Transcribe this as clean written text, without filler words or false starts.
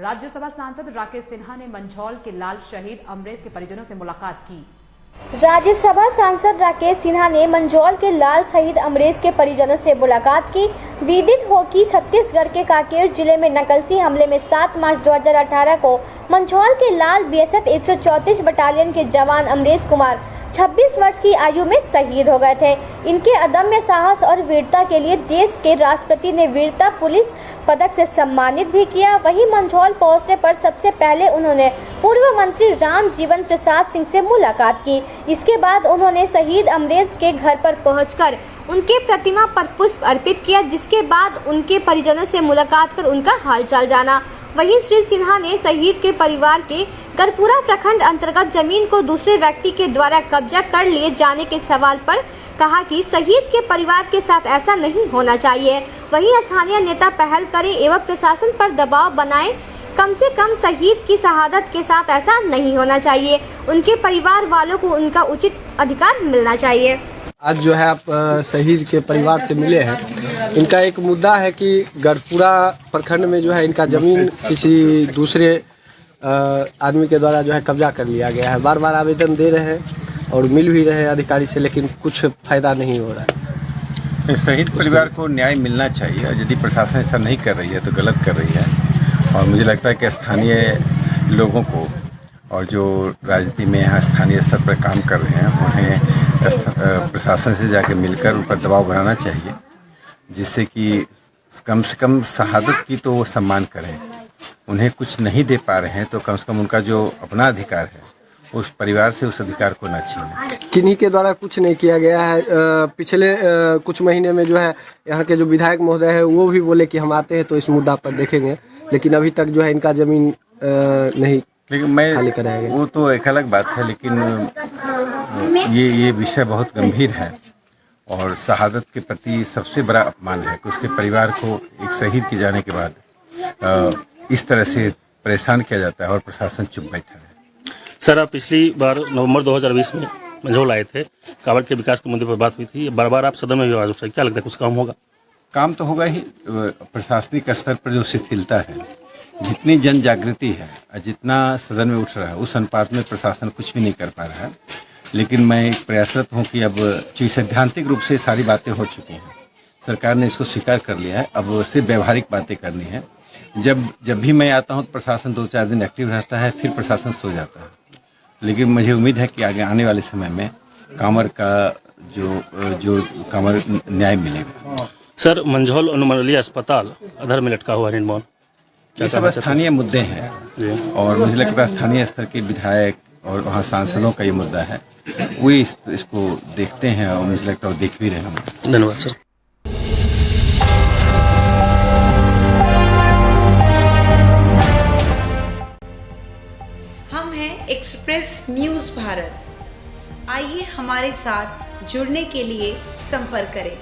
राज्यसभा सांसद राकेश सिन्हा ने मंझौल के लाल शहीद अमरेश के परिजनों से मुलाकात की। राज्यसभा सांसद राकेश सिन्हा ने मंझौल के लाल शहीद अमरेश के परिजनों से मुलाकात की। विदित हो कि छत्तीसगढ़ के कांकेर जिले में नक्सली हमले में 7 मार्च 2018 को मंझौल के लाल बीएसएफ 134 बटालियन के जवान अमरेश कुमार 26 वर्ष की आयु में शहीद हो गए थे। इनके अदम्य साहस और वीरता के लिए देश के राष्ट्रपति ने वीरता पुलिस पदक से सम्मानित भी किया। वहीं मंझौल पहुंचने पर सबसे पहले उन्होंने पूर्व मंत्री राम जीवन प्रसाद सिंह से मुलाकात की। इसके बाद उन्होंने शहीद अमरेश के घर पर पहुंचकर उनके प्रतिमा पर पुष्प अर्पित किया, जिसके बाद उनके परिजनों से मुलाकात कर उनका हालचाल जाना। वहीं श्री सिन्हा ने शहीद के परिवार के गरपुरा प्रखंड अंतर्गत जमीन को दूसरे व्यक्ति के द्वारा कब्जा कर लिए जाने के सवाल पर कहा कि शहीद के परिवार के साथ ऐसा नहीं होना चाहिए। वहीं स्थानीय नेता पहल करें एवं प्रशासन पर दबाव बनाएं। कम से कम शहीद की शहादत के साथ ऐसा नहीं होना चाहिए। उनके परिवार वालों को उनका उचित अधिकार मिलना चाहिए। आज जो है आप शहीद के परिवार से मिले हैं। इनका एक मुद्दा है कि गरपुरा प्रखंड में जो है इनका ज़मीन किसी दूसरे आदमी के द्वारा जो है कब्जा कर लिया गया है। बार बार आवेदन दे रहे हैं और मिल भी रहे हैं अधिकारी से, लेकिन कुछ फ़ायदा नहीं हो रहा है। शहीद परिवार को न्याय मिलना चाहिए और यदि प्रशासन ऐसा नहीं कर रही है तो गलत कर रही है। और मुझे लगता है कि स्थानीय लोगों को और जो राजनीति में यहाँ स्थानीय स्तर पर काम कर रहे हैं उन्हें प्रशासन से जाकर मिलकर उन पर दबाव बनाना चाहिए, जिससे कि कम से कम शहादत की तो वो सम्मान करें। उन्हें कुछ नहीं दे पा रहे हैं तो कम से कम उनका जो अपना अधिकार है उस परिवार से उस अधिकार को न छीनें। किन्हीं के द्वारा कुछ नहीं किया गया है। पिछले कुछ महीने में जो है यहाँ के जो विधायक महोदय है वो भी बोले कि हम आते हैं तो इस मुद्दा पर देखेंगे, लेकिन अभी तक जो है इनका ज़मीन नहीं खाली कराया गया। वो तो एक अलग बात है, लेकिन ये विषय बहुत गंभीर है और शहादत के प्रति सबसे बड़ा अपमान है कि उसके परिवार को एक शहीद के जाने के बाद इस तरह से परेशान किया जाता है और प्रशासन चुप बैठा है। सर, आप पिछली बार नवंबर 2020 में मंझौल आए थे, कांवड़ के विकास के मुद्दे पर बात हुई थी। बार बार आप सदन में भी आवाज उठाई, क्या लगता है कुछ काम होगा? काम तो होगा ही। प्रशासनिक स्तर पर जो शिथिलता है, जितनी जन जागृति है और जितना सदन में उठ रहा है उस अनुपात में प्रशासन कुछ भी नहीं कर पा रहा है। लेकिन मैं एक प्रयासरत हूँ कि अब चूँकि सैद्धांतिक रूप से सारी बातें हो चुकी हैं, सरकार ने इसको स्वीकार कर लिया है, अब सिर्फ व्यवहारिक बातें करनी है। जब भी मैं आता हूँ तो प्रशासन 2-4 दिन एक्टिव रहता है, फिर प्रशासन सो जाता है। लेकिन मुझे उम्मीद है कि आगे आने वाले समय में कांवड़ का जो कांवड़ न्याय मिलेगा। सर, मंझौल अनुमंडलीय अस्पताल अधर में लटका हुआ निर्माण, ये सब स्थानीय मुद्दे हैं और मुझे लगता है स्थानीय स्तर के विधायक और वहाँ सांसदों का ये मुद्दा है, वो इसको देखते हैं और मुझे लगता है वो देख भी रहे होंगे। धन्यवाद सर। हम हैं एक्सप्रेस न्यूज़ भारत। आइए हमारे साथ जुड़ने के लिए संपर्क करें।